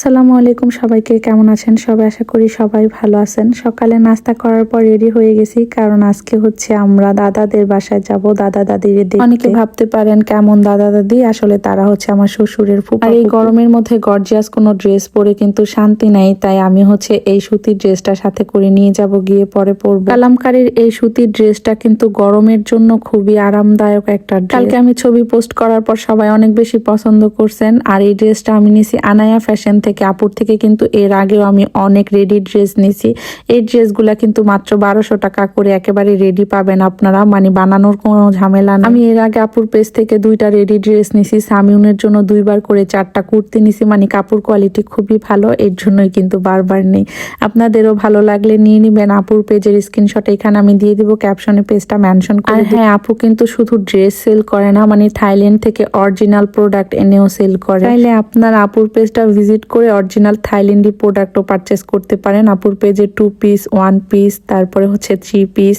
আসসালামু আলাইকুম, সবাইকে কেমন আছেন সবাই? আশা করি সবাই ভালো আছেন। সকালে নাস্তা করার পর রেডি হয়ে গেছি, কারণ আজকে হচ্ছে আমরা দাদাদের বাসায় যাব দাদা দাদির দেখতে। অনেকে ভাবতে পারেন কেমন দাদা দাদি, আসলে তারা হচ্ছে আমার শ্বশুরের ফুফা। আর এই গরমের মধ্যে গর্জিয়াস কোনো ড্রেস পরে কিন্তু শান্তি নাই, তাই আমি হচ্ছে এই সুতির ড্রেসটা সাথে করে নিয়ে যাব, গিয়ে পরে পরবো। কালামকারীর এই সুতির ড্রেসটা কিন্তু গরমের জন্য খুবই আরামদায়ক একটা ড্রেস। কালকে আমি ছবি পোস্ট করার পর সবাই অনেক বেশি পছন্দ করছেন। আর এই ড্রেসটা আমি নিছি আনায়া ফ্যাশন থেকে, আপুর থেকে। কিন্তু এর আগেও আমি অনেক রেডি ড্রেস নিছি। এই ড্রেসগুলা কিন্তু মাত্র 1200 টাকা করে একেবারে রেডি পাবেন আপনারা, মানে বানানোর কোনো ঝামেলা না। আমি এর আগে আপুর পেজ থেকে 2টা রেডি ড্রেস নিছি, সামিউনের জন্য 2বার করে 4টা কুর্তি নিছি। মানে কাপড় কোয়ালিটি খুবই ভালো, এর জন্যই কিন্তু বারবার নেই। আপনাদেরও ভালো লাগলে নিয়ে নিবেন। আপুর পেজের স্ক্রিনশট এখানে আমি দিয়ে দিব, ক্যাপশনে পেজটা মেনশন করে। আর হ্যাঁ, আপু কিন্তু শুধু ড্রেস সেল করে না, মানে থাইল্যান্ড থেকে অরিজিনাল প্রোডাক্ট এনেও সেল করে। তাইলে আপনার আপুর পেজটা ভিজিট করে অরিজিনাল থাইল্যান্ডি প্রোডাক্টও পারচেস করতে পারেন। আপুর পেজে 2 পিস, 1 পিস, তারপরে হচ্ছে 3 পিস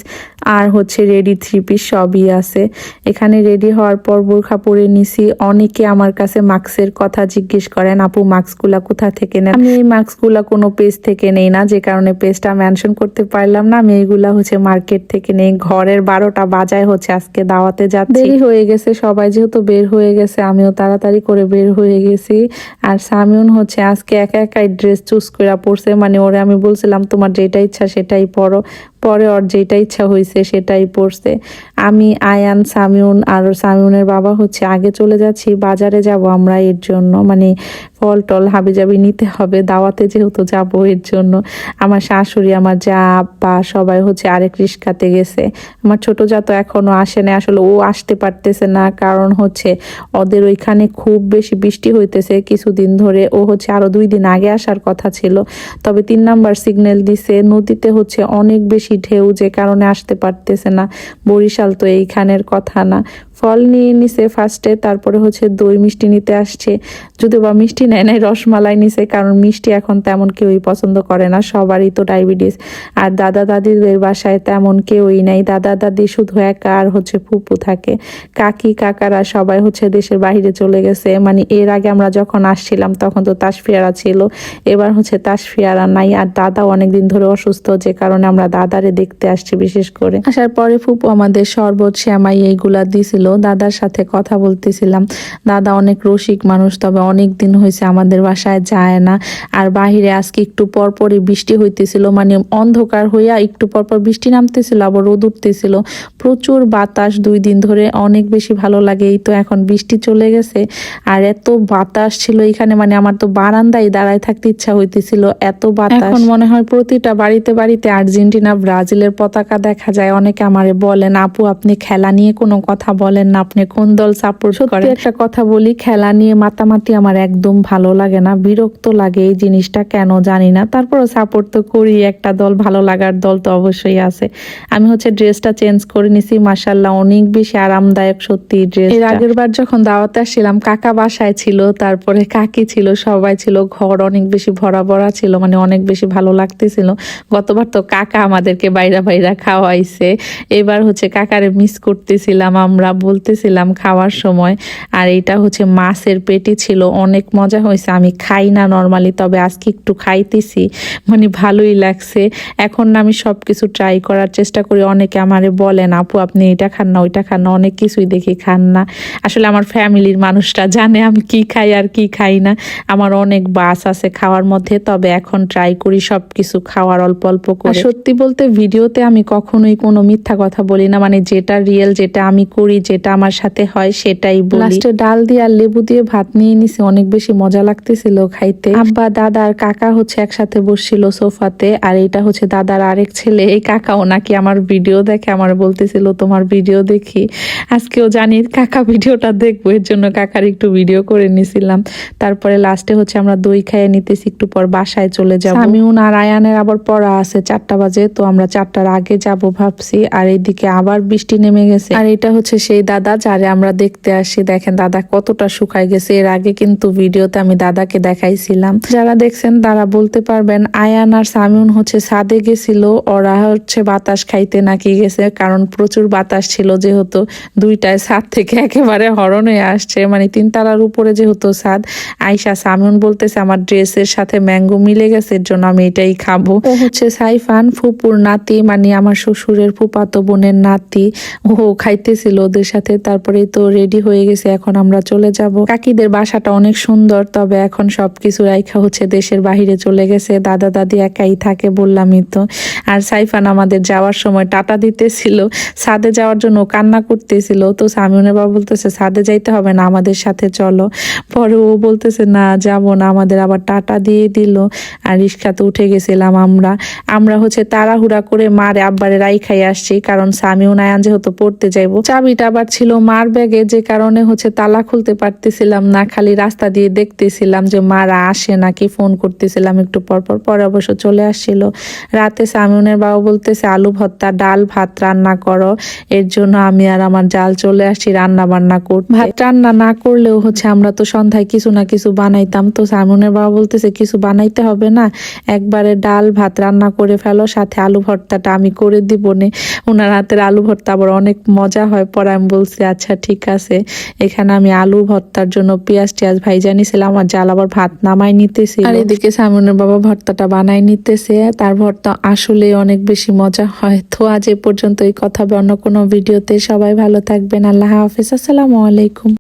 আর হচ্ছে রেডি 3 পিস সবই আছে। এখানে রেডি হওয়ার পর বোরখা পরে নিছি। অনেকে আমার কাছে মাস্কের কথা জিজ্ঞেস করেন, আপু মাস্কগুলা কোথা থেকে নেন? আমি এই মাস্কগুলা কোনো পেজ থেকে নেই না, যে কারণে পেজটা মেনশন করতে পারলাম না। আমি এইগুলা হচ্ছে মার্কেট থেকে নেই। ঘরের 12টা বাজায় হচ্ছে আজকে দাওয়াতে যাচ্ছি। দেরি হয়ে গেছে, সবাই যেহেতু বের হয়ে গেছে আমিও তাড়াতাড়ি করে বের হয়ে গেছি। আর সামিউন হচ্ছে আজকে একা একাই ড্রেস চুজ করে পড়ছে। মানে ওরে আমি বলছিলাম তোমার যেটা ইচ্ছা সেটাই পরো, পরে ওর যেটা ইচ্ছা হয়েছে সেটাই পড়ছে। আমি, আয়ান, সামিউন আর সামিউনের বাবা হচ্ছে আগে চলে যাচ্ছি, বাজারে যাব আমরা। এর জন্য মানে ফল টল হাবিজাবি নিতে হবে, দাওয়াতে যেহেতু যাব এর জন্য। আমার শাশুড়ি, আমার যা, আব্বা সবাই হচ্ছে আরেক রিস্কাতে গেছে। আমার ছোট যা তো এখনো আসে না, আসলে ও আসতে পারতেছে না, কারণ হচ্ছে ওদের ওইখানে খুব বেশি বৃষ্টি হইতেছে কিছুদিন ধরে। ও হচ্ছে আরো 2 দিন আগে আসার কথা ছিল, তবে 3 নাম্বার সিগন্যাল দিছে। নদীতে হচ্ছে অনেক বেশি ঢেউ, যে কারণে আসতে পারতেছে না। বরিশাল তো এইখানের কথা না। ফল নিয়ে নিছে ফার্স্টে, তারপরে হচ্ছে দই মিষ্টি নিতে আসছে। যদি বা মিষ্টি নেয় নাই, রসমালাই নিছে, কারণ মিষ্টি এখন তেমন কেউই পছন্দ করে না, সবারই তো ডায়াবেটিস। আর দাদা দাদিদের বাসায় তেমন কেউই নাই, দাদা দাদি শুধু একা আর হচ্ছে ফুপু থাকে। কাকি কাকারা সবাই হচ্ছে দেশের বাইরে চলে গেছে। মানে এর আগে আমরা যখন আসছিলাম তখন তো তাসফিয়ারা ছিল, এবার হচ্ছে তাসফিয়ারা নাই। আর দাদা অনেকদিন ধরে অসুস্থ, যে কারণে আমরা দাদারে দেখতে আসছি বিশেষ করে। আসার পরে ফুপু আমাদের শরবত, শ্যামাই এইগুলা দিছিল। দাদার সাথে কথা বলতেছিলাম। দাদা অনেক রসিক মানুষ, তবে অনেক দিন হয়েছে আমাদের বাসায় যায় না। আর বাহিরে আজকে একটু পরপরই বৃষ্টি হইতেছিল, মানে অন্ধকার হইয়া একটু পরপর বৃষ্টি নামতেছিল, আবার রোদ উঠতেছিল। প্রচুর বাতাস 2 দিন ধরে, অনেক বেশি ভালো লাগে। এই তো এখন বৃষ্টি চলে গেছে, আর এত বাতাস ছিল এখানে, মানে আমার তো বারান্দায় দাঁড়ায় থাকতে ইচ্ছা হইতেছিল, এত বাতাস। এখন মনে হয় প্রতিটা বাড়িতে বাড়িতে আর্জেন্টিনা ব্রাজিলের পতাকা দেখা যায়। অনেকে আমারে বলেন, আপু আপনি খেলা নিয়ে কোনো কথা বলেন না, আপনি কোন দল সাপোর্ট করেন? একটা কথা বলি, খেলা নিয়ে মাতামাতি আমার একদম ভালো লাগে না, বিরক্ত লাগে এই জিনিসটা, কেন জানি না। তারপরও সাপোর্ট তো করি, একটা দল, ভালো লাগার দল তো অবশ্যই আছে। আমি হচ্ছে ড্রেসটা চেঞ্জ করে নিছি, মাশাআল্লাহ অনেক বেশি আরামদায়ক সত্যি ড্রেস। এর আগের বার যখন দাওয়াতে আসছিলাম, কাকা বাসায় ছিল, তারপরে কাকি ছিল, সবাই ছিল, ঘর অনেক বেশি ভরা ভরা ছিল, মানে অনেক বেশি ভালো লাগতেছিল। গতবার তো কাকা আমাদেরকে বাইরা বাইরা খাওয়াইছে, এবার হচ্ছে কাকারে মিস করতেছিলাম আমরা, বলতেছিলাম খাওয়ার সময়। আর এটা হচ্ছে মাছের পেটি ছিল, অনেক মজা হয়েছে। আমি খাই না নর্মালি, তবে আজকে একটু খাইতেছি, মানে ভালোই লাগছে। এখন আমি সবকিছু ট্রাই করার চেষ্টা করি। অনেকে আমারে বলেন, আপু আপনি এটা খান না, ওইটা খান না, অনেক কিছুই দেখি খান না। আসলে আমার ফ্যামিলির মানুষটা জানে আমি কি খাই আর কি খাই না। আমার অনেক বাস আছে খাওয়ার মধ্যে, তবে এখন ট্রাই করি সবকিছু খাওয়ার অল্প অল্প করে। সত্যি বলতে ভিডিওতে আমি কখনোই কোনো মিথ্যা কথা বলি না, মানে যেটা রিয়েল, যেটা আমি করি, যেটা আমার সাথে হয় সেটাই বলি। লাস্টে ডাল দিয়ে আর লেবু দিয়ে ভাত নিয়ে নিছি, অনেক বেশি মজা লাগতেছিল খাইতে। আব্বা, দাদা আর কাকা হচ্ছে একসাথে বসছিল সোফাতে। আর এটা হচ্ছে দাদার আরেক ছেলে, এই কাকাও নাকি আমার ভিডিও দেখে, আমার বলতেছিল তোমার ভিডিও দেখি। আজকেও জানি কাকা ভিডিওটা দেখবো, এর জন্য কাকার একটু ভিডিও করে নিছিলাম। তারপরে লাস্টে হচ্ছে আমরা দই খাইয়ে নিতেছি, একটু পর বাসায় চলে যাবো। সামিউন আর আয়ানের আবার পড়া আছে 4টা বাজে, তো আমরা 4টার আগে যাব ভাবছি। আর এইদিকে আবার বৃষ্টি নেমে গেছে। আর এটা হচ্ছে সেই দাদা যারে আমরা দেখতে আসি। দেখেন দাদা কতটা শুকায় গেছে। এর আগে কিন্তু ভিডিওতে আমি দাদাকে দেখাইছিলাম, যারা দেখছেন তারা বলতে পারবেন। আয়ান আর সামিউন হচ্ছে ছাদে গেছিল, ওরা হচ্ছে বাতাস খাইতে নাকি গেছে, কারণ প্রচুর বাতাস ছিল যেহেতু দুইটায় ছাদ থেকে একেবারে হরণ হয়ে আসছে, মানে 3 তলার উপরে যেহেতু ছাদ। আয়শা সামিউন বলতেছে আমার ড্রেসের সাথে ম্যাঙ্গো মিলে গেছে, এর জন্য আমি এটাই খাবো। ও হচ্ছে সাইফান ফুপুর নাতি, মানে আমার শ্বশুরের ফুপাতো বোনের নাতি, ও খাইতেছিল ওদের সাথে। তারপরে তো রেডি হয়ে গেছে, এখন আমরা চলে যাব। কাকিদের বাসাটা অনেক সুন্দর, তবে এখন সবকিছু রাইখা হচ্ছে দেশের বাহিরে চলে গেছে। দাদা দাদি একাই থাকে বললামই তো। আর সাইফান আমাদের যাওয়ার সময় টাটা দিতেছিল, ছাদে যাওয়ার জন্য কান্না করতেছিল। তো সামিউনের বাবা বলতেছে ছাদে যাইতে হবে না, আমাদের সাথে চলো। পরে ও বলতেছে না যাবো না, আমাদের আবার টাটা দিয়ে দিল। আর রিক্সাতে উঠে গেছিলাম আমরা হচ্ছে তাড়াহুড়া করে মারে আব্বারে রাইখাই আসছি, কারণ সামিউন আয়ান যেহেতু পড়তে যাইবো। চাবিটা আবার ছিল মার ব্যাগে, যে কারণে হচ্ছে তালা খুলতে পারতেছিলাম না, খালি রাস্তা দিয়ে দেখতেছিলাম যে মারা আসে নাকি, ফোন করতেছিলাম একটু পরপর। পরে অবশ্য চলে আসছিল। রাতে সামিউনের বাবা বলতেছে আলু ভর্তা ডাল ভাত রান্না করো, এর জন্য আমি আর আমার জাল চলে আসছি রান্না বান্না করতে। ভাত রান্না না করলেও হচ্ছে আমরা তো সন্ধ্যায় কিছু না কিছু বানাইতাম। তো সামিউনের বাবা বলতেছে কিছু বানাইতে হবে না, একবারে ডাল ভাত রান্না করে ফেলো, সাথে আলু ভর্তাটা আমি করে দিব নে। ওনার হাতের আলু ভর্তা আবার অনেক মজা হয়। পরে আমি বলছি আচ্ছা ঠিক আছে। এখানে আমি আলু ভর্তার জন্য পেঁয়াজ টিয়াজ ভাইজা নিয়েছিলাম, আমার জাল আবার ভাত নামাই নিতেছিল। আর এদিকে সামিউনের বাবা ভর্তাটা বানাই নিতেছে। তার ভর্তা আসলে অনেক বেশি মজা হয়। তো আজ এ পর্যন্ত, এই কথা হবে অন্য কোনো ভিডিওতে। সবাই ভালো থাকবেন, আল্লাহ হাফেজ, আসসালামু আলাইকুম।